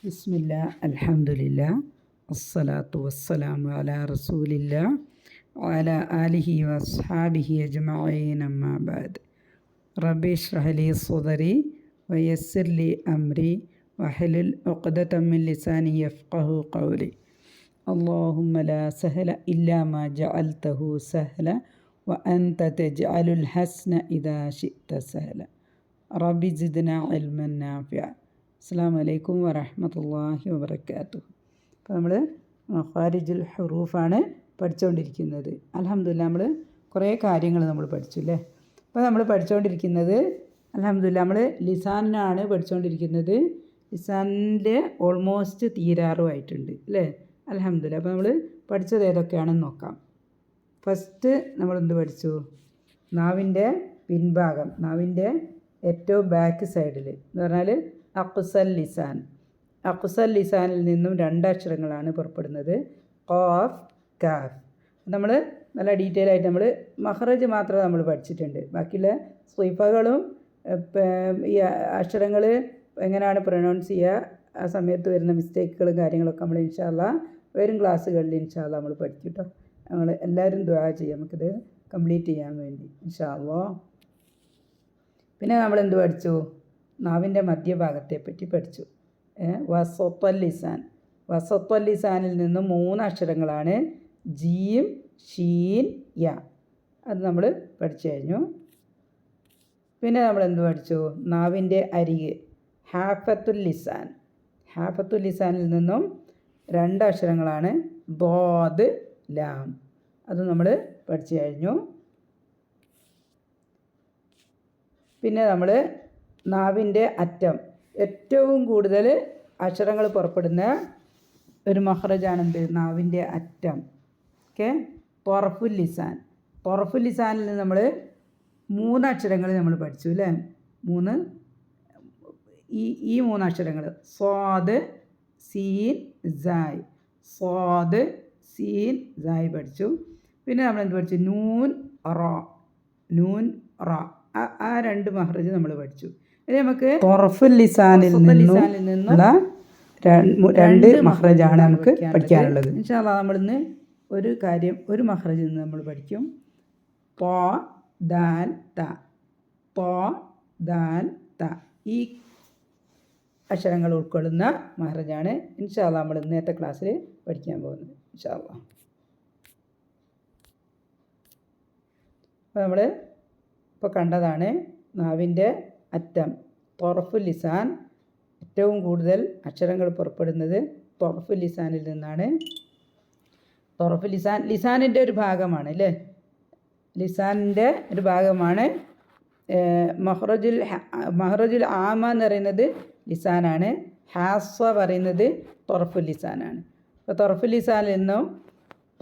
ബിസ്മില്ലാ അൽഹംദുലില്ലാ അസ്സലാത്തു വസ്സലാമു അലാ റസൂലില്ലാ വഅലാ ആലിഹി വഅസ്ഹാബിഹി അജ്മഈൻ അമ്മാ ബഅദ്. റബ്ബി ഇശ്റഹ് ലി സ്വദരി വയസ്സിർ ലി അംരി വഹ്ലുൽ ഉഖ്ദതം മിൻ ലിസാനി യഫ്ഖഹു ഖൗലി. അല്ലാഹുമ്മ ലാ സഹല ഇല്ലാ മാ ജഅൽതഹു സഹല വഅൻത തജ്അലുൽ ഹസ്ന ഇദാ ശിഅ്ത സഹല. റബ്ബി സിദ്നാ ഇൽമൻ നാഫിഅ. അസ്സലാമു അലൈക്കും വറഹ്മത്തുള്ളാഹി വബറകാതുഹു. അപ്പോൾ നമ്മൾ മഖാരിജുൽ ഹുറൂഫാണ് പഠിച്ചുകൊണ്ടിരിക്കുന്നത്. അൽഹംദുലില്ലാ നമ്മൾ കുറേ കാര്യങ്ങൾ നമ്മൾ പഠിച്ചു അല്ലേ. അപ്പോൾ നമ്മൾ പഠിച്ചുകൊണ്ടിരിക്കുന്നത് അൽഹംദുലില്ലാ നമ്മൾ ലിസാനാണ് പഠിച്ചുകൊണ്ടിരിക്കുന്നത്. ലിസാനിൻ്റെ ഓൾമോസ്റ്റ് തീരാറുമായിട്ടുണ്ട് അല്ലേ. അൽഹംദുലില്ലാ. അപ്പോൾ നമ്മൾ പഠിച്ചത് ഏതൊക്കെയാണെന്ന് നോക്കാം. ഫസ്റ്റ് നമ്മളെന്ത് പഠിച്ചു? നാവിൻ്റെ പിൻഭാഗം, നാവിൻ്റെ ഏറ്റവും ബാക്ക് സൈഡിൽ എന്ന് പറഞ്ഞാൽ അഖ്സൽ ലിസാൻ. അഖ്സൽ ലിസാനിൽ നിന്നും രണ്ടക്ഷരങ്ങളാണ് പുറപ്പെടുന്നത്, ഖാഫ് കാഫ്. നമ്മൾ നല്ല ഡീറ്റെയിൽ ആയിട്ട് നമ്മൾ മഖ്റജ് മാത്രമേ നമ്മൾ പഠിച്ചിട്ടുണ്ട്. ബാക്കിയുള്ള സ്വൈഫകളും ഈ അക്ഷരങ്ങൾ എങ്ങനെയാണ് പ്രൊനൗൺസ് ചെയ്യുക, ആ സമയത്ത് വരുന്ന മിസ്റ്റേക്കുകളും കാര്യങ്ങളൊക്കെ നമ്മൾ ഇൻഷാ അല്ലാ വരും ക്ലാസ്സുകളിൽ ഇൻഷാ അല്ലാ നമ്മൾ പഠിക്കും കേട്ടോ. നമ്മൾ എല്ലാവരും ദുആ ചെയ്യാം നമുക്കിത് കംപ്ലീറ്റ് ചെയ്യാൻ വേണ്ടി ഇൻഷാ അല്ലാ. പിന്നെ നമ്മളെന്ത് പഠിച്ചു? നാവിൻ്റെ മധ്യഭാഗത്തെ പറ്റി പഠിച്ചു. വസത്തുൽ ലിസാൻ. വസത്തുൽ ലിസാനിൽ നിന്നും 3 അക്ഷരങ്ങളാണ് ജീം, ഷീൻ, യ. അത് നമ്മൾ പഠിച്ചു കഴിഞ്ഞു. പിന്നെ നമ്മളെന്ത് പഠിച്ചു? നാവിൻ്റെ അരികെ ഹാഫത്തുൽ ലിസാൻ. ഹാഫത്തുൽ ലിസാനിൽ നിന്നും 2 അക്ഷരങ്ങളാണ് ദ്വാദ്, ലാം. അത് നമ്മൾ പഠിച്ചു കഴിഞ്ഞു. പിന്നെ നമ്മൾ നാവിൻ്റെ അറ്റം, ഏറ്റവും കൂടുതൽ അക്ഷരങ്ങൾ പുറപ്പെടുന്ന ഒരു മഖ്റജാണെന്ത്? നാവിൻ്റെ അറ്റം. ഓക്കെ. ത്വറഫുൽ ലിസാൻ. ത്വറഫുൽ ലിസാനിൽ നിന്ന് നമ്മൾ 3 അക്ഷരങ്ങൾ നമ്മൾ പഠിച്ചു അല്ലേ. ഈ 3 അക്ഷരങ്ങൾ സ്വാദ്, സീൻ, സായ്. സ്വാദ്, സീൻ, സായ് പഠിച്ചു. പിന്നെ നമ്മളെന്ത് പഠിച്ചു? നൂൻ, റ. നൂൻ, റ. ആ 2 മഖ്റജ് നമ്മൾ പഠിച്ചു. ഇനി നമുക്ക് ത്വറഫുൽ ലിസാനിൽ നിന്നുള്ള 2 മഖ്റജാണ് നമുക്ക് പഠിക്കാനുള്ളത്. ഇൻഷാ അല്ലാ നമ്മളിന്ന് ഒരു മഖ്റജിൽ നിന്ന് നമ്മൾ പഠിക്കും. ത, ദാൽ, ത. ത, ദാൽ, ത. ഈ അക്ഷരങ്ങൾ ഉൾക്കൊള്ളുന്ന മഖ്റജാണ് ഇൻഷാ അല്ലാ നമ്മൾ ഇന്നത്തെ ക്ലാസ്സിൽ പഠിക്കാൻ പോകുന്നത് ഇൻഷാ അല്ലാ. അപ്പോൾ നമ്മൾ ഇപ്പോൾ കണ്ടതാണ് നാവിൻ്റെ അറ്റം ത്വറഫുൽ ലിസാൻ. ഏറ്റവും കൂടുതൽ അക്ഷരങ്ങൾ പുറപ്പെടുന്നത് ത്വറഫുൽ ലിസാനിൽ നിന്നാണ്. ത്വറഫുൽ ലിസാൻ ലിസാനിൻ്റെ ഒരു ഭാഗമാണ് അല്ലേ. ലിസാനിൻ്റെ ഒരു ഭാഗമാണ്. മഖ്റജുൽ ആമ എന്ന് പറയുന്നത് ലിസാനാണ്. ഹാസ പറയുന്നത് ത്വറഫുൽ ലിസാനാണ്. അപ്പോൾ ത്വറഫുൽ ലിസാനിൽ നിന്നും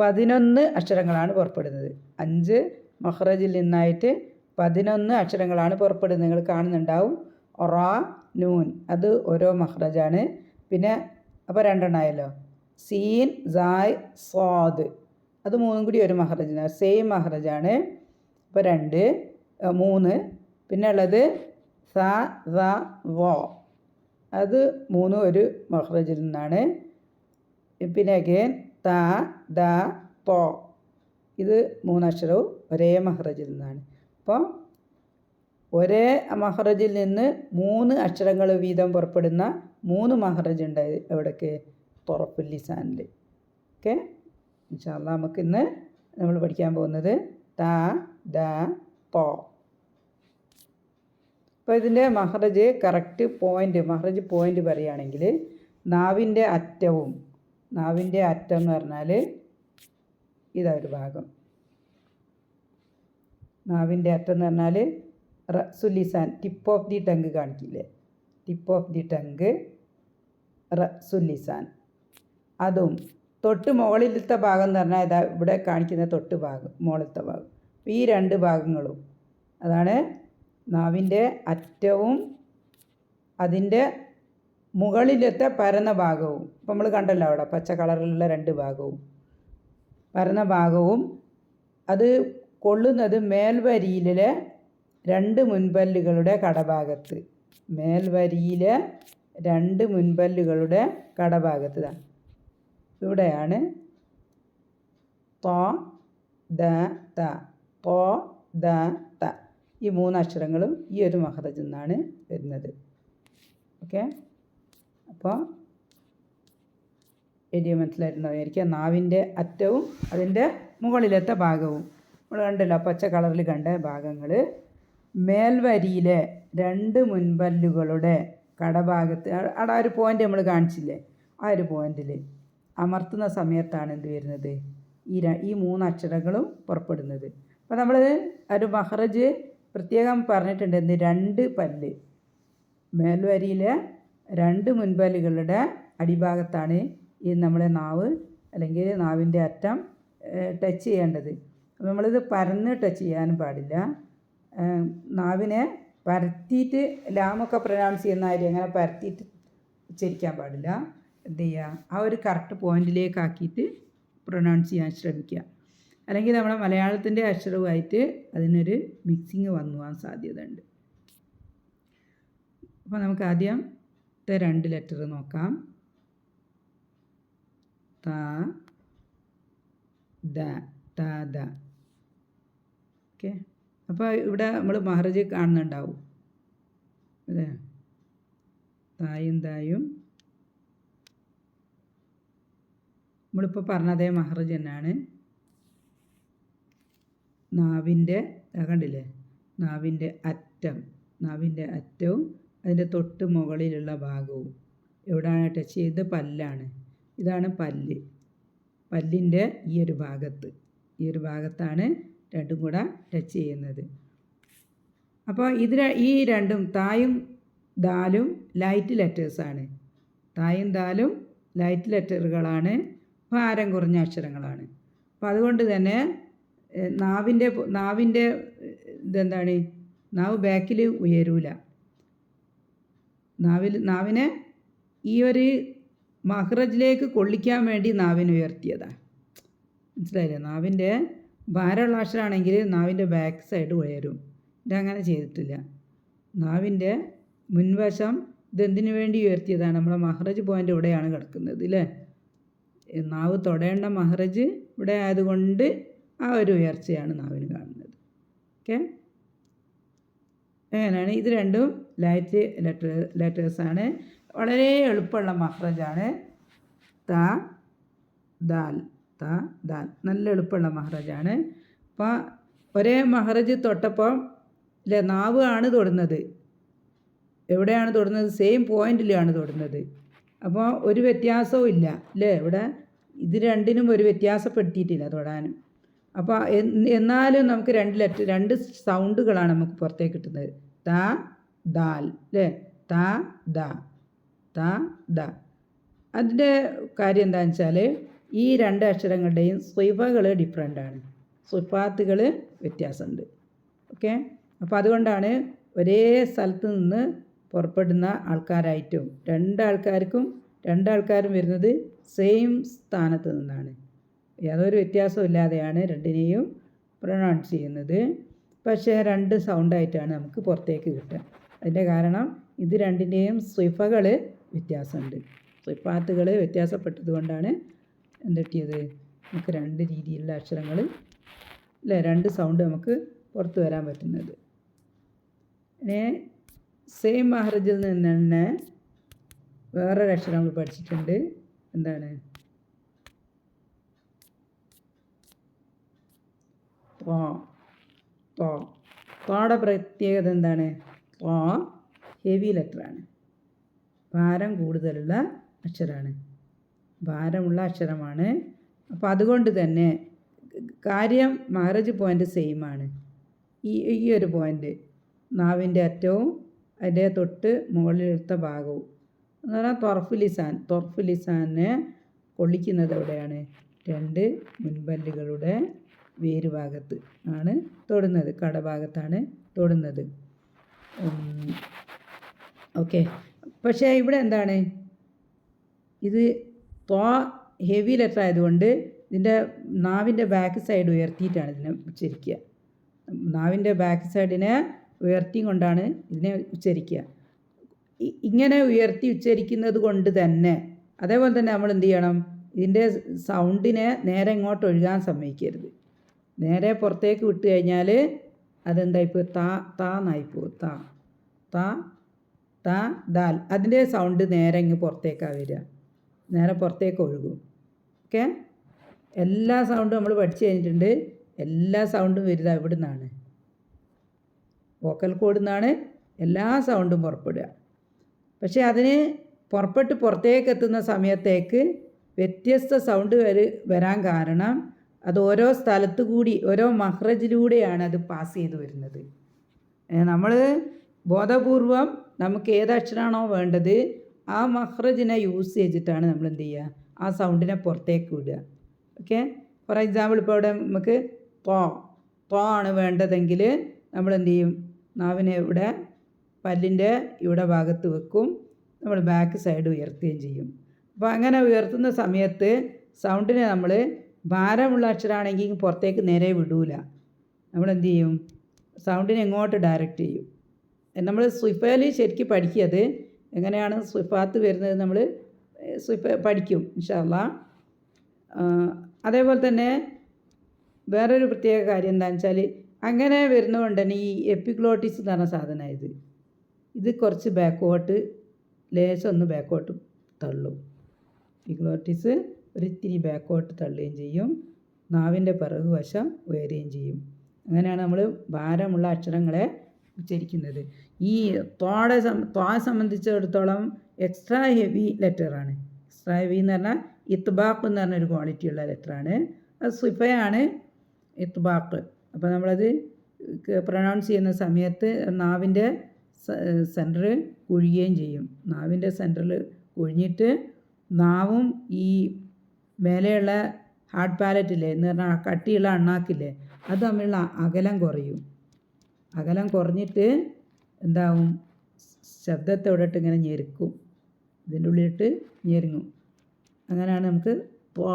11 അക്ഷരങ്ങളാണ് പുറപ്പെടുന്നത്. 5 മഖ്റജിൽ നിന്നായിട്ട് 11 അക്ഷരങ്ങളാണ് പുറപ്പെടുന്നത്. നിങ്ങൾ കാണുന്നുണ്ടാവും. റ, നൂൻ, അത് ഓരോ മഖ്റജാണ്. പിന്നെ അപ്പോൾ 2 എണ്ണമായല്ലോ. സീൻ, സായ്, സ്വാദ്, അത് 3 കൂടി ഒരു മഖ്റജാണ്, സെയിം മഖ്റജാണ്. അപ്പോൾ 2, 3. പിന്നെ ഉള്ളത് സ, സ, വ, അത് 3 ഒരു മഖ്റജിൽ നിന്നാണ്. പിന്നെ അഗൈൻ ത, ദ, ത, ഇത് 3 അക്ഷരവും ഒരേ മഖ്റജിൽ നിന്നാണ്. അപ്പോൾ ഒരേ മഖ്റജിൽ നിന്ന് 3 അക്ഷരങ്ങൾ വീതം പുറപ്പെടുന്ന 3 മഖ്റജ് ഉണ്ട് എവിടേക്ക്? ത്വറഫുൽ ലിസാനിൽ. ഓക്കെ. ഇൻഷാ അല്ലാ നമുക്കിന്ന് നമ്മൾ പഠിക്കാൻ പോകുന്നത് ത, ദ, ത. അപ്പോൾ ഇതിൻ്റെ മഖ്റജ് മഖ്റജ് പോയിൻ്റ് പറയുകയാണെങ്കിൽ നാവിൻ്റെ അറ്റം എന്ന് പറഞ്ഞാൽ ഇതാ ഒരു ഭാഗം. നാവിൻ്റെ അറ്റം എന്ന് പറഞ്ഞാൽ റസുൽ ലിസാൻ, ടിപ്പ് ഓഫ് ദി ടങ്ക് കാണിക്കില്ലേ, ടിപ്പ് ഓഫ് ദി ടങ്ക്, റസുൽ ലിസാൻ. അതും തൊട്ട് മുകളിലത്തെ ഭാഗം എന്ന് പറഞ്ഞാൽ ഇതാ ഇവിടെ കാണിക്കുന്ന തൊട്ട് ഭാഗം, മുകളിലത്തെ ഭാഗം. ഈ 2 ഭാഗങ്ങളും അതാണ് നാവിൻ്റെ അറ്റവും അതിൻ്റെ മുകളിലത്തെ പരന്ന ഭാഗവും. ഇപ്പം നമ്മൾ കണ്ടല്ലോ അവിടെ പച്ച കളറിലുള്ള 2 ഭാഗവും പരന്ന ഭാഗവും. അത് കൊള്ളുന്നത് മേൽവരിയിലെ 2 മുൻപല്ലുകളുടെ കടഭാഗത്ത്. മേൽവരിയിലെ രണ്ട് മുൻപല്ലുകളുടെ കടഭാഗത്ത് ഇവിടെയാണ് തോ ദ ത, തോ ദ ത, ഈ മൂന്നക്ഷരങ്ങളും ഈ ഒരു മഹ്റജിൽ നിന്നാണ് വരുന്നത്. ഓക്കെ, അപ്പോൾ എഴുതിയ മനസ്സിലായിട്ടുണ്ടാവുമായിരിക്കും. നാവിൻ്റെ അറ്റവും അതിൻ്റെ മുകളിലത്തെ ഭാഗവും നമ്മൾ കണ്ടല്ലോ, പച്ച കളറിൽ കണ്ട ഭാഗങ്ങൾ. മേൽവരിയിലെ രണ്ട് മുൻപല്ലുകളുടെ കടഭാഗത്ത് അവിടെ ആ ഒരു പോയിൻ്റ് നമ്മൾ കാണിച്ചില്ലേ, ആ ഒരു പോയിന്റിൽ അമർത്തുന്ന സമയത്താണ് എന്ത് വരുന്നത്, ഈ മൂന്നക്ഷരങ്ങളും പുറപ്പെടുന്നത്. അപ്പോൾ നമ്മൾ ഒരു മഹ്റജ് പ്രത്യേകം പറഞ്ഞിട്ടുണ്ട്, എന്ത്, രണ്ട് പല്ല് മേൽവരിയിലെ രണ്ട് മുൻപല്ലുകളുടെ അടിഭാഗത്താണ് ഈ നമ്മളെ നാവ് അല്ലെങ്കിൽ നാവിൻ്റെ അറ്റം ടച്ച് ചെയ്യേണ്ടത്. അപ്പോൾ നമ്മളിത് പരന്ന് ടച്ച് ചെയ്യാനും പാടില്ല. നാവിനെ പരത്തിയിട്ട് ലാമൊക്കെ പ്രൊനൗൺസ് ചെയ്യുന്ന കാര്യം അങ്ങനെ പരത്തിയിട്ട് ഉച്ചരിക്കാൻ പാടില്ല. എന്ത് ചെയ്യുക, ആ ഒരു കറക്റ്റ് പോയിന്റിലേക്ക് ആക്കിയിട്ട് പ്രൊനൗൺസ് ചെയ്യാൻ ശ്രമിക്കുക. അല്ലെങ്കിൽ നമ്മുടെ മലയാളത്തിൻ്റെ അക്ഷരവുമായിട്ട് അതിനൊരു മിക്സിങ് വന്നു പോകാൻ സാധ്യത ഉണ്ട്. അപ്പോൾ നമുക്ക് ആദ്യത്തെ രണ്ട് ലെറ്റർ നോക്കാം. ത, ദ, ത, ദ. ഓക്കെ, അപ്പോൾ ഇവിടെ നമ്മൾ മഹ്റജ് കാണുന്നുണ്ടാവും അല്ലേ, തായും തായും നമ്മളിപ്പോൾ പറഞ്ഞതേ മഹ്റജ് തന്നെയാണ്. നാവിൻ്റെ കണ്ടില്ലേ, നാവിൻ്റെ അറ്റവും അതിൻ്റെ തൊട്ട് മുകളിലുള്ള ഭാഗവും എവിടെയാണ് ടച്ച് ചെയ്ത്, പല്ലാണ്. ഇതാണ് പല്ല്. പല്ലിൻ്റെ ഈ ഒരു ഭാഗത്താണ് രണ്ടും കൂടെ ടച്ച് ചെയ്യുന്നത്. അപ്പോൾ ഈ രണ്ടും തായും ദാലും ലൈറ്റ് ലെറ്റേഴ്സാണ്. തായും ദാലും ലൈറ്റ് ലെറ്ററുകളാണ്, ഭാരം കുറഞ്ഞ അക്ഷരങ്ങളാണ്. അപ്പോൾ അതുകൊണ്ട് തന്നെ നാവിൻ്റെ ഇതെന്താണ്, നാവ് ബാക്കിൽ ഉയരൂല. നാവിനെ ഈ ഒരു മഹ്റജിലേക്ക് കൊള്ളിക്കാൻ വേണ്ടി നാവിനെ ഉയർത്തിയതാണ്. മനസ്സിലായില്ലേ? നാവിൻ്റെ ഭാരമുള്ള അക്ഷരമാണെങ്കിൽ നാവിൻ്റെ ബാക്ക് സൈഡ് ഉയരും. ഇതങ്ങനെ ചെയ്തിട്ടില്ല. നാവിൻ്റെ മുൻവശം ഇതെന്തിനു വേണ്ടി ഉയർത്തിയതാണ്, നമ്മളെ മഹ്റജ് പോയിൻ്റ് ഇവിടെയാണ് കിടക്കുന്നത് അല്ലേ. നാവ് തൊടേണ്ട മഹ്റജ് ഇവിടെ ആയതുകൊണ്ട് ആ ഒരു ഉയർച്ചയാണ് നാവിന് കാണുന്നത്. ഓക്കെ, അങ്ങനെയാണ്. ഇത് രണ്ടും ലൈറ്റ് ലെറ്റേഴ്സാണ്. വളരെ എളുപ്പമുള്ള മഹ്റജാണ്. ത, ദാൽ, ത, ദാൽ, നല്ല എളുപ്പമുള്ള മഹ്റജാണ്. അപ്പോൾ ഒരേ മഹ്റജ് തൊട്ടപ്പോൾ അല്ലേ, നാവ് ആണ് തൊടുന്നത്. എവിടെയാണ് തൊടുന്നത്, സെയിം പോയിന്റിലാണ് തൊടുന്നത്. അപ്പോൾ ഒരു വ്യത്യാസവും ഇല്ല അല്ലേ, ഇവിടെ ഇത് രണ്ടിനും ഒരു വ്യത്യാസപ്പെടുത്തിയിട്ടില്ല തൊടാനും. അപ്പോൾ എന്നാലും നമുക്ക് രണ്ട് സൗണ്ടുകളാണ് നമുക്ക് പുറത്തേക്ക് കിട്ടുന്നത്. ത, ദാൽ അല്ലേ, ത, ദ, ത, ദ. അതിൻ്റെ കാര്യം എന്താണെന്ന് വെച്ചാൽ ഈ രണ്ട് അക്ഷരങ്ങളുടെയും സ്വൈഫകൾ ഡിഫറെൻ്റാണ്, സ്വൈഫാത്തുകൾ വ്യത്യാസമുണ്ട്. ഓക്കെ, അപ്പോൾ അതുകൊണ്ടാണ് ഒരേ സ്ഥലത്ത് നിന്ന് പുറപ്പെടുന്ന ആൾക്കാരായിട്ടും രണ്ടാൾക്കാരും വരുന്നത് സെയിം സ്ഥാനത്ത് നിന്നാണ്. യാതൊരു വ്യത്യാസവും ഇല്ലാതെയാണ് രണ്ടിനെയും പ്രൊനൗൺസ് ചെയ്യുന്നത്. പക്ഷേ രണ്ട് സൗണ്ടായിട്ടാണ് നമുക്ക് പുറത്തേക്ക് കിട്ടുക. അതിൻ്റെ കാരണം ഇത് രണ്ടിൻ്റെയും സ്വൈഫകൾ വ്യത്യാസമുണ്ട്. സ്വൈഫാത്തുകൾ വ്യത്യാസപ്പെട്ടത് കൊണ്ടാണ് എന്തെത്തിയത്, നമുക്ക് രണ്ട് രീതിയിലുള്ള അക്ഷരങ്ങൾ അല്ലേ, രണ്ട് സൗണ്ട് നമുക്ക് പുറത്ത് വരാൻ പറ്റുന്നത്. പിന്നെ സെയിം മഹ്റജിൽ നിന്ന് തന്നെ വേറൊരു അക്ഷരം നമ്മൾ പഠിച്ചിട്ടുണ്ട്. എന്താണ്, തോയുടെ പ്രത്യേകത എന്താണ്, ഹെവി ലെറ്ററാണ്, ഭാരം കൂടുതലുള്ള അക്ഷരമാണ്, ഭാരമുള്ള അക്ഷരമാണ്. അപ്പോൾ അതുകൊണ്ട് തന്നെ കാര്യം മഹ്റജ് പോയിൻ്റ് സെയിമാണ്. ഈ ഒരു പോയിൻ്റ് നാവിൻ്റെ അറ്റവും അതിൻ്റെ തൊട്ട് മുകളിലത്തെ ഭാഗവും എന്ന് പറഞ്ഞാൽ തൊർഫ് ലിസാനെ കൊള്ളിക്കുന്നത് എവിടെയാണ്, രണ്ട് മുൻപല്ലുകളുടെ വേരുഭാഗത്ത് ആണ് തൊടുന്നത്, കടഭാഗത്താണ് തൊടുന്നത്. ഓക്കെ, പക്ഷേ ഇവിടെ എന്താണ്, ഇത് ഹെവി ലെറ്റർ ആയതുകൊണ്ട് ഇതിൻ്റെ നാവിൻ്റെ ബാക്ക് സൈഡ് ഉയർത്തിയിട്ടാണ് ഇതിനെ ഉച്ചരിക്കുക. നാവിൻ്റെ ബാക്ക് സൈഡിനെ ഉയർത്തി കൊണ്ടാണ് ഇതിനെ ഉച്ചരിക്കുക. ഇങ്ങനെ ഉയർത്തി ഉച്ചരിക്കുന്നത് കൊണ്ട് തന്നെ അതേപോലെ തന്നെ നമ്മൾ എന്ത് ചെയ്യണം, ഇതിൻ്റെ സൗണ്ടിനെ നേരെ ഇങ്ങോട്ട് ഒഴുകാൻ സമ്മതിക്കരുത്. നേരെ പുറത്തേക്ക് വിട്ട് കഴിഞ്ഞാൽ അതെന്തായിപ്പോൾ താന്നായിപ്പോൾ താ ദാൽ. അതിൻ്റെ സൗണ്ട് നേരെ ഇങ്ങ് പുറത്തേക്കാണ് വരിക, നേരെ പുറത്തേക്ക് ഒഴുകും. ഓക്കെ, എല്ലാ സൗണ്ടും നമ്മൾ പഠിച്ചു കഴിഞ്ഞിട്ടുണ്ട്. എല്ലാ സൗണ്ടും വരുന്നത് എവിടെ നിന്നാണ്? വോക്കൽ കോഡിൽ നിന്നാണ് എല്ലാ സൗണ്ടും പുറപ്പെടുക. പക്ഷേ അതിന് പുറത്തേക്ക് എത്തുന്ന സമയത്തേക്ക് വ്യത്യസ്ത സൗണ്ട് വരാൻ കാരണം അത് ഓരോ സ്ഥലത്തു കൂടി ഓരോ മഹ്റജിലൂടെയാണ് അത് പാസ് ചെയ്ത് വരുന്നത്. നമ്മൾ ബോധപൂർവം നമുക്ക് ഏതക്ഷരമാണോ വേണ്ടത് ആ മഹ്റജിനെ യൂസ് ചെയ്തിട്ടാണ് നമ്മൾ എന്ത് ചെയ്യുക, ആ സൗണ്ടിനെ പുറത്തേക്ക് വിടുക. ഓക്കെ, ഫോർ എക്സാമ്പിൾ ഇപ്പോൾ ഇവിടെ നമുക്ക് തോ ആണ് വേണ്ടതെങ്കിൽ നമ്മൾ എന്ത് ചെയ്യും, നാവിനെ ഇവിടെ പല്ലിൻ്റെ ഇവിടെ ഭാഗത്ത് വെക്കും, നമ്മൾ ബാക്ക് സൈഡ് ഉയർത്തുകയും ചെയ്യും. അപ്പോൾ അങ്ങനെ ഉയർത്തുന്ന സമയത്ത് സൗണ്ടിനെ നമ്മൾ ഭാരമുള്ള അക്ഷരമാണെങ്കിൽ പുറത്തേക്ക് നേരെ വിടൂല. നമ്മളെന്ത് ചെയ്യും, സൗണ്ടിനെ എങ്ങോട്ട് ഡയറക്റ്റ് ചെയ്യും. നമ്മൾ സ്വിഫയിൽ ശരിക്കും പഠിക്കുന്നത് എങ്ങനെയാണ് സ്വിഫാത്ത് വരുന്നത് നമ്മൾ പഠിക്കും ഇൻഷാ അല്ലാഹ്. അതേപോലെ തന്നെ വേറൊരു പ്രത്യേക കാര്യം എന്താണെന്ന് വെച്ചാൽ അങ്ങനെ വരുന്നതുകൊണ്ട് തന്നെ ഈ എപ്പിഗ്ലോട്ടിസ് എന്ന് പറഞ്ഞ സാധനമായത് ഇത് കുറച്ച് ബാക്കോട്ട് ലേശം ഒന്ന് ബാക്കോട്ട് തള്ളും. എപ്പിഗ്ലോട്ടിസ് ഒരിത്തിരി ബാക്കോട്ട് തള്ളുകയും ചെയ്യും, നാവിൻ്റെ പിറകു വശം ഉയരുകയും ചെയ്യും. അങ്ങനെയാണ് നമ്മൾ ഭാരമുള്ള അക്ഷരങ്ങളെ ഉച്ചരിക്കുന്നത്. ഈ ത്വാ സംബന്ധിച്ചിടത്തോളം എക്സ്ട്രാ ഹെവി ലെറ്ററാണ്. എക്സ്ട്രാ ഹെവി എന്ന് പറഞ്ഞാൽ ഇത്ബാഖ് എന്ന് പറഞ്ഞൊരു ക്വാളിറ്റിയുള്ള ലെറ്ററാണ്. അത് സിഫയാണ് ഇത്ബാഖ്. അപ്പോൾ നമ്മളത് പ്രൊനൗൺസ് ചെയ്യുന്ന സമയത്ത് നാവിൻ്റെ സെൻറ്റർ കുഴിയുകയും ചെയ്യും. നാവിൻ്റെ സെൻറ്ററിൽ കുഴിഞ്ഞിട്ട് നാവും ഈ മേലെയുള്ള ഹാർഡ് പാലറ്റില്ലേ എന്ന് പറഞ്ഞാൽ കട്ടിയുള്ള അണ്ണാക്കില്ലേ അത് തമ്മിലുള്ള അകലം കുറയും. അകലം കുറഞ്ഞിട്ട് എന്താവും, ശബ്ദത്തെ ഇവിടെയിട്ട് ഇങ്ങനെ ഞെരുക്കും, ഇതിൻ്റെ ഉള്ളിലിട്ട് ഞെരുങ്ങും. അങ്ങനെയാണ് നമുക്ക് പോ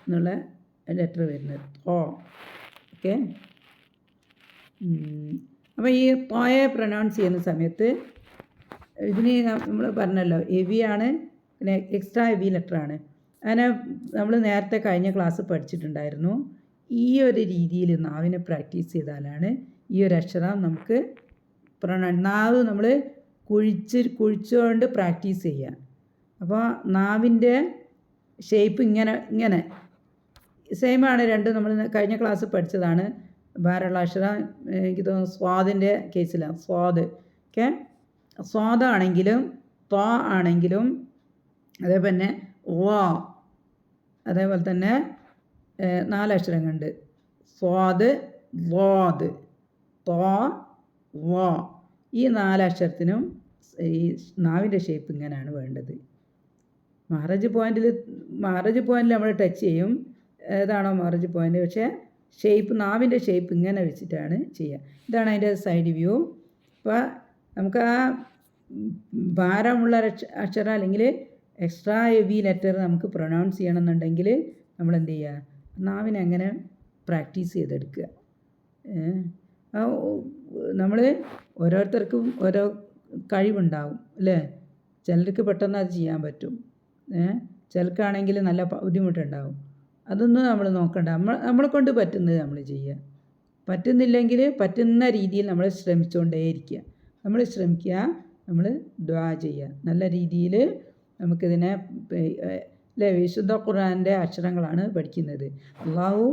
എന്നുള്ള ലെറ്റർ വരുന്നത്. ഓക്കെ, അപ്പോൾ ഈ പോയെ പ്രൊനൗൺസ് ചെയ്യുന്ന സമയത്ത് ഇതിന് നമ്മൾ പറഞ്ഞല്ലോ ഹെവിയാണ്, പിന്നെ എക്സ്ട്രാ ഹെവി ലെറ്ററാണ്. അങ്ങനെ നമ്മൾ നേരത്തെ കഴിഞ്ഞ ക്ലാസ് പഠിച്ചിട്ടുണ്ടായിരുന്നു. ഈ ഒരു രീതിയിൽ നാവിനെ പ്രാക്ടീസ് ചെയ്താലാണ് ഈ ഒരു അക്ഷരം നമുക്ക് നാവ് നമ്മൾ കുഴിച്ചുകൊണ്ട് പ്രാക്ടീസ് ചെയ്യുക. അപ്പോൾ നാവിൻ്റെ ഷേപ്പ് ഇങ്ങനെ സെയിമാണ് രണ്ടും. നമ്മൾ കഴിഞ്ഞ ക്ലാസ് പഠിച്ചതാണ്. ഭാരമുള്ള അക്ഷരം എനിക്ക് തോന്നുന്നു സ്വാദിൻ്റെ കേസിലാണ്. സ്വാദ് ഓക്കെ, സ്വാദാണെങ്കിലും ത്വാ ആണെങ്കിലും അതേപോലെ തന്നെ വാ, അതേപോലെ തന്നെ 4 അക്ഷരങ്ങളുണ്ട്. സ്വാദ്, വാദ്, ത്വാ, വാ. ഈ 4 അക്ഷരത്തിനും ഈ നാവിൻ്റെ ഷേപ്പ് ഇങ്ങനെയാണ് വേണ്ടത്. മഹ്റജ് പോയിന്റിൽ നമ്മൾ ടച്ച് ചെയ്യും, ഏതാണോ മഹ്റജ് പോയിന്റ്. പക്ഷേ ഷേപ്പ്, നാവിൻ്റെ ഷേപ്പ് ഇങ്ങനെ വെച്ചിട്ടാണ് ചെയ്യുക. ഇതാണ് അതിൻ്റെ സൈഡ് വ്യൂ. അപ്പോൾ നമുക്ക് ആ ഭാരമുള്ള അക്ഷരം അല്ലെങ്കിൽ എക്സ്ട്രാ ഹെവി ലെറ്റർ നമുക്ക് പ്രൊനൗൺസ് ചെയ്യണമെന്നുണ്ടെങ്കിൽ നമ്മൾ എന്ത് ചെയ്യുക, നാവിനെ അങ്ങനെ പ്രാക്ടീസ് ചെയ്തെടുക്കുക. നമ്മൾ ഓരോരുത്തർക്കും ഓരോ കഴിവുണ്ടാവും അല്ലേ. ചിലർക്ക് പെട്ടെന്ന് അത് ചെയ്യാൻ പറ്റും, ചിലർക്കാണെങ്കിൽ നല്ല ബുദ്ധിമുട്ടുണ്ടാവും. അതൊന്നും നമ്മൾ നോക്കണ്ട. നമ്മളെ കൊണ്ട് പറ്റുന്നത് നമ്മൾ ചെയ്യുക. പറ്റുന്നില്ലെങ്കിൽ പറ്റുന്ന രീതിയിൽ നമ്മൾ ശ്രമിച്ചുകൊണ്ടേയിരിക്കുക. നമ്മൾ ശ്രമിക്കുക, നമ്മൾ ദുആ ചെയ്യുക. നല്ല രീതിയിൽ നമുക്കിതിനെ അല്ലേ, വിശുദ്ധ ഖുർആൻ്റെ അക്ഷരങ്ങളാണ് പഠിക്കുന്നത്. അള്ളാഹു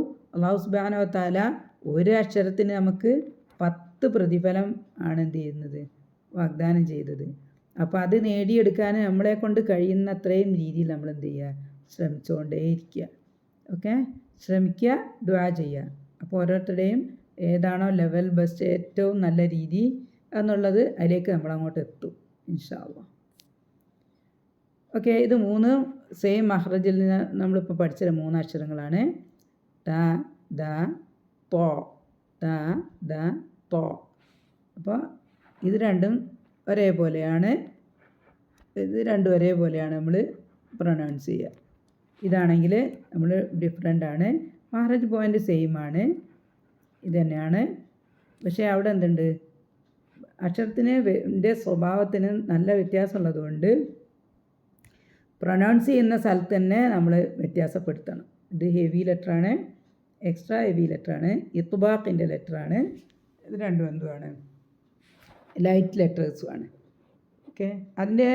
സുബ്ഹാനഹു വ തആല ഒരു അക്ഷരത്തിന് നമുക്ക് 10 പ്രതിഫലം ആണ് എന്ത് ചെയ്യുന്നത്, വാഗ്ദാനം ചെയ്തത്. അപ്പോൾ അത് നേടിയെടുക്കാൻ നമ്മളെ കൊണ്ട് കഴിയുന്ന അത്രയും രീതിയിൽ നമ്മൾ എന്ത് ചെയ്യുക, ശ്രമിച്ചുകൊണ്ടേയിരിക്കുക. ഓക്കെ, ശ്രമിക്കുക, ദുആ ചെയ്യുക. അപ്പോൾ ഓരോരുത്തരുടെയും ഏതാണോ ലെവൽ ബെസ്റ്റ്, ഏറ്റവും നല്ല രീതി എന്നുള്ളത് അതിലേക്ക് നമ്മളങ്ങോട്ട് എത്തും ഇൻഷാ അല്ലാഹ്. ഓക്കെ, ഇത് 3 സെയിം മഹ്റജിൽ നിന്ന് നമ്മളിപ്പോൾ പഠിച്ച 3 അക്ഷരങ്ങളാണ്. ത, ദ, തോ. ത, ദ, തോ. അപ്പോൾ ഇത് രണ്ടും ഒരേപോലെയാണ് നമ്മൾ പ്രൊനൗൺസ് ചെയ്യുക. ഇതാണെങ്കിൽ നമ്മൾ ഡിഫറെൻ്റ് ആണ്. മഹ്റജ് പോയിൻ്റ് സെയിം ആണ്, ഇത് തന്നെയാണ്. പക്ഷേ അവിടെ എന്തുണ്ട്, അക്ഷരത്തിൻ്റെ സ്വഭാവത്തിന് നല്ല വ്യത്യാസമുള്ളതുകൊണ്ട് പ്രൊനൗൺസ് ചെയ്യുന്ന സ്ഥലത്ത് തന്നെ നമ്മൾ വ്യത്യാസപ്പെടുത്തണം. ഇത് ഹെവി ലെറ്ററാണ്, എക്സ്ട്രാ ഹെവി ലെറ്ററാണ്, ഇത്ബാഖിൻ്റെ ലെറ്ററാണ്. ഇത് രണ്ടും എന്തുമാണ്? ലൈറ്റ് ലെറ്റേഴ്സുമാണ്. ഓക്കെ, അതിൻ്റെ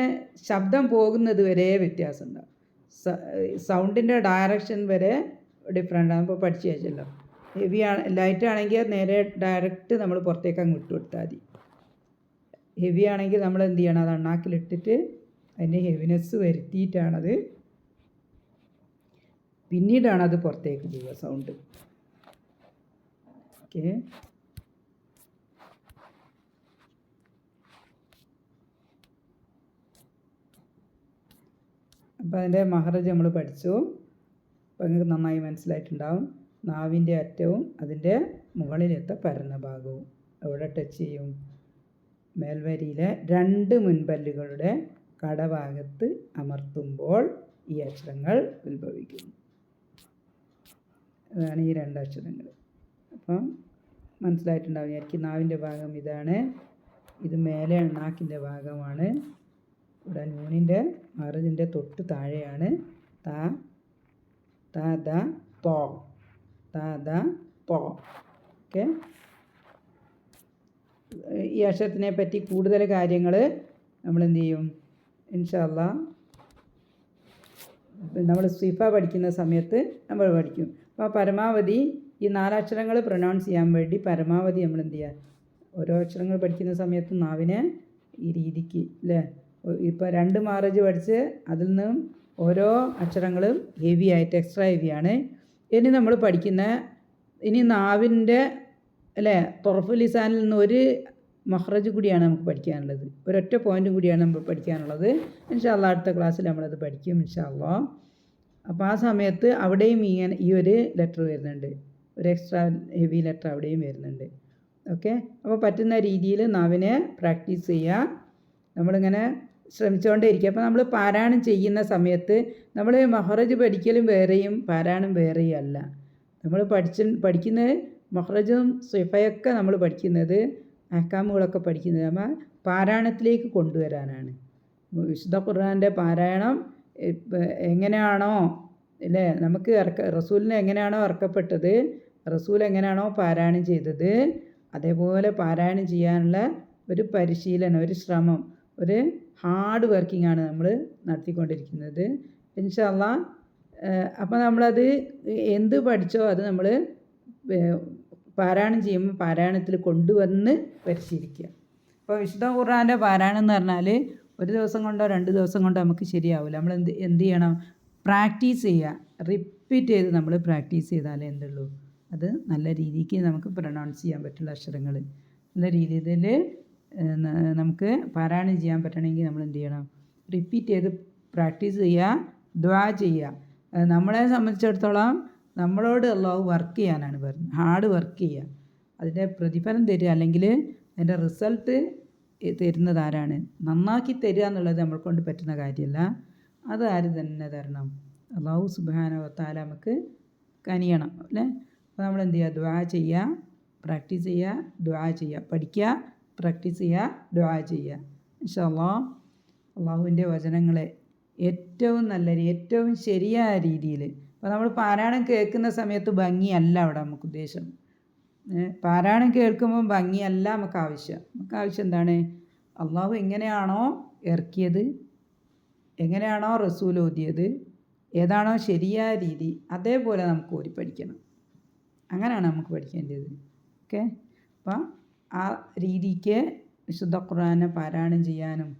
ശബ്ദം പോകുന്നത് വരെ വ്യത്യാസം ഉണ്ടാവും. സൗണ്ടിൻ്റെ ഡയറക്ഷൻ വരെ ഡിഫറെൻ്റ് ആണ്. ഇപ്പോൾ പഠിച്ചു വെച്ചല്ലോ. ഹെവി ലൈറ്റ് ആണെങ്കിൽ നേരെ ഡയറക്റ്റ് നമ്മൾ പുറത്തേക്ക് അങ്ങ് വിട്ടു കൊടുത്താൽ മതി. ഹെവി ആണെങ്കിൽ നമ്മൾ എന്ത് ചെയ്യണം? അത് അണ്ണാക്കിലിട്ടിട്ട് അതിൻ്റെ ഹെവിനെസ് വരുത്തിയിട്ടാണത് പിന്നീടാണത് പുറത്തേക്ക് പോവുക സൗണ്ട്. ഓക്കെ, അപ്പോൾ അതിൻ്റെ മഹറജ് നമ്മൾ പഠിച്ചു. അപ്പോൾ നിങ്ങൾക്ക് നന്നായി മനസ്സിലായിട്ടുണ്ടാവും. നാവിൻ്റെ അറ്റവും അതിൻ്റെ മുകളിലത്തെ പരന്ന ഭാഗവും എവിടെ ടച്ച് ചെയ്യും? മേൽവരിയിലെ 2 മുൻപല്ലുകളുടെ കടഭാഗത്ത് അമർത്തുമ്പോൾ ഈ അക്ഷരങ്ങൾ ഉത്ഭവിക്കുന്നു. അതാണ് ഈ 2 അക്ഷരങ്ങൾ. അപ്പം മനസ്സിലായിട്ടുണ്ടാവും. എനിക്ക് നാവിൻ്റെ ഭാഗം ഇതാണ്, ഇത് മേലെ അണ്ണാക്കിൻ്റെ ഭാഗമാണ്. ഇവിടെ നൂനിൻ്റെ മഹറജിൻ്റെ തൊട്ട് താഴെയാണ് ത ദ തോ, ത ദ തോ. ഓക്കെ, ഈ അക്ഷരത്തിനെ പറ്റി കൂടുതൽ കാര്യങ്ങൾ നമ്മൾ എന്ത് ചെയ്യും? ഇൻഷാ അല്ലാഹ് നമ്മൾ സിഫ പഠിക്കുന്ന സമയത്ത് നമ്മൾ പഠിക്കും. അപ്പോൾ പരമാവധി ഈ 4 അക്ഷരങ്ങൾ പ്രൊനൗൺസ് ചെയ്യാൻ വേണ്ടി പരമാവധി നമ്മൾ എന്ത് ചെയ്യുക? ഓരോ അക്ഷരങ്ങൾ പഠിക്കുന്ന സമയത്ത് നാവിനെ ഈ രീതിക്ക് അല്ലേ, ഇപ്പോൾ 2 മഹറജ് പഠിച്ച് അതിൽ നിന്നും ഓരോ അക്ഷരങ്ങളും ഹെവി ആയിട്ട് എക്സ്ട്രാ ഹെവിയാണ്. ഇനി നമ്മൾ പഠിക്കുന്ന നാവിൻ്റെ അല്ലേ തൊറഫുൽ ലിസാനിൽ നിന്ന് ഒരു മഹ്റജ് കൂടിയാണ് നമുക്ക് പഠിക്കാനുള്ളത്. ഒരൊറ്റ പോയിൻറ്റും കൂടിയാണ് നമ്മൾ പഠിക്കാനുള്ളത്. ഇൻഷാ അല്ലാഹ് അടുത്ത ക്ലാസ്സിൽ നമ്മളത് പഠിക്കും ഇൻഷാ അല്ലാഹ്. അപ്പോൾ ആ സമയത്ത് അവിടെയും ഇങ്ങനെ ഈ ഒരു ലെറ്റർ വരുന്നുണ്ട്, ഒരു എക്സ്ട്രാ ഹെവി ലെറ്റർ അവിടെയും വരുന്നുണ്ട്. ഓക്കെ, അപ്പോൾ പറ്റുന്ന രീതിയിൽ നാവിനെ പ്രാക്ടീസ് ചെയ്യുക. നമ്മളിങ്ങനെ ശ്രമിച്ചുകൊണ്ടേ ഇരിക്കുക. അപ്പോൾ നമ്മൾ പാരായണം ചെയ്യുന്ന സമയത്ത് നമ്മൾ മഹ്റജ് പഠിക്കലും വേറെയും പാരായണം വേറെയും അല്ല. നമ്മൾ പഠിക്കുന്നത് മഹ്റജും സിഫയൊക്കെ നമ്മൾ പഠിക്കുന്നത് അഹ്കാമുകളൊക്കെ പഠിക്കുന്നത് നമ്മൾ പാരായണത്തിലേക്ക് കൊണ്ടുവരാനാണ്. വിശുദ്ധ ഖുർആൻ്റെ പാരായണം എങ്ങനെയാണോ അല്ലേ നമുക്ക് റസൂലിന് എങ്ങനെയാണോ ഇറക്കപ്പെട്ടത്, റസൂൽ എങ്ങനെയാണോ പാരായണം ചെയ്തത്, അതേപോലെ പാരായണം ചെയ്യാനുള്ള ഒരു പരിശീലനം, ഒരു ശ്രമം, ഒരു ഹാർഡ് വർക്കിംഗ് ആണ് നമ്മൾ നടത്തിക്കൊണ്ടിരിക്കുന്നത് ഇൻഷാ അല്ലാഹ്. അപ്പോൾ നമ്മളത് എന്ത് പഠിച്ചോ അത് നമ്മൾ പാരായണം ചെയ്യുമ്പോൾ പാരായണത്തിൽ കൊണ്ടുവന്ന് പരിശീലിക്കുക. അപ്പോൾ വിശുദ്ധ ഖുർആൻ്റെ പാരായണം എന്ന് പറഞ്ഞാൽ ഒരു ദിവസം കൊണ്ടോ 2 ദിവസം കൊണ്ടോ നമുക്ക് ശരിയാവില്ല. നമ്മൾ എന്ത് ചെയ്യണം? പ്രാക്ടീസ് ചെയ്യുക. റിപ്പീറ്റ് ചെയ്ത് നമ്മൾ പ്രാക്ടീസ് ചെയ്താലേ എന്തുള്ളൂ അത് നല്ല രീതിക്ക് നമുക്ക് പ്രൊനൗൺസ് ചെയ്യാൻ പറ്റുള്ള അക്ഷരങ്ങൾ നല്ല രീതിയിൽ നമുക്ക് പാരായണം ചെയ്യാൻ പറ്റണമെങ്കിൽ നമ്മൾ എന്ത് ചെയ്യണം? റിപ്പീറ്റ് ചെയ്ത് പ്രാക്ടീസ് ചെയ്യുക, ദുആ ചെയ്യുക. നമ്മളെ സംബന്ധിച്ചിടത്തോളം നമ്മളോട് അല്ലാഹു വർക്ക് ചെയ്യാനാണ് പറയുന്നത്. ഹാർഡ് വർക്ക് ചെയ്യുക, അതിൻ്റെ പ്രതിഫലം തരിക, അല്ലെങ്കിൽ അതിൻ്റെ റിസൾട്ട് തരുന്നത് ആരാണ്? നന്നാക്കി തരിക എന്നുള്ളത് നമ്മൾ കൊണ്ട് പറ്റുന്ന കാര്യമല്ല. അത് ആര് തന്നെ തരണം? അല്ലാഹു സുബ്ഹാനഹു വ തആല നമുക്ക് കനിയണം അല്ലേ. അപ്പോൾ നമ്മൾ എന്ത് ചെയ്യുക? ദുആ ചെയ്യുക, പ്രാക്ടീസ് ചെയ്യുക, ദുആ ചെയ്യുക, പഠിക്കുക, പ്രാക്ടീസ് ചെയ്യുക, ദുആ ചെയ്യുക. ഇൻഷാ അല്ലാഹ് അള്ളാഹുവിൻ്റെ വചനങ്ങളെ ഏറ്റവും നല്ല ഏറ്റവും ശരിയായ രീതിയിൽ. അപ്പോൾ നമ്മൾ പാരായണം കേൾക്കുന്ന സമയത്ത് ഭംഗിയല്ല അവിടെ നമുക്ക് ഉദ്ദേശം. പാരായണം കേൾക്കുമ്പോൾ ഭംഗിയല്ല നമുക്ക് ആവശ്യം. നമുക്ക് ആവശ്യം എന്താണ്? അള്ളാഹു എങ്ങനെയാണോ ഇറക്കിയത്, എങ്ങനെയാണോ റസൂൽ ഓതിയത്, ഏതാണോ ശരിയായ രീതി, അതേപോലെ നമുക്ക് ഓതി പഠിക്കണം. അങ്ങനെയാണ് നമുക്ക് പഠിക്കേണ്ടത്. ഓക്കെ, അപ്പം ആ രീതിക്ക് വിശുദ്ധ ഖുർആനെ പാരായണം ചെയ്യാനും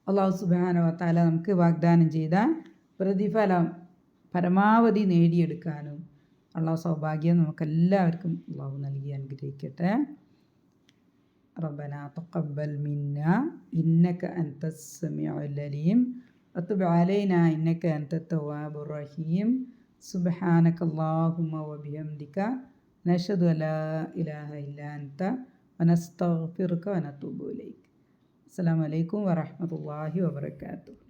അല്ലാഹു സുബ്ഹാനഹു വ തആല നമുക്ക് വാഗ്ദാനം ചെയ്ത പ്രതിഫലം പരമാവധി നേടിയെടുക്കാനും അള്ളാഹു സൗഭാഗ്യം നമുക്കെല്ലാവർക്കും അള്ളാഹു നൽകി അനുഗ്രഹിക്കട്ടെ. റബ്ബനാ തഖബ്ബൽ മിന്നാ ഇന്നക അൻതസ് സമീഉൽ അലീം വതുബ് അലൈനാ ഇന്നക അൻതത് തവ്വാബുർ റഹീം. സുബ്ഹാനകല്ലാഹുമ്മ വബിഹംദിക നശ്ഹദു അല്ലാ ഇലാഹ ഇല്ലാ അൻത വനസ്തഗ്ഫിറുക വനതൂബു ഇലൈക്. അസ്സലാമു അലൈക്കും വറഹ്മത്തുള്ളാഹി വബറകാതുഹു.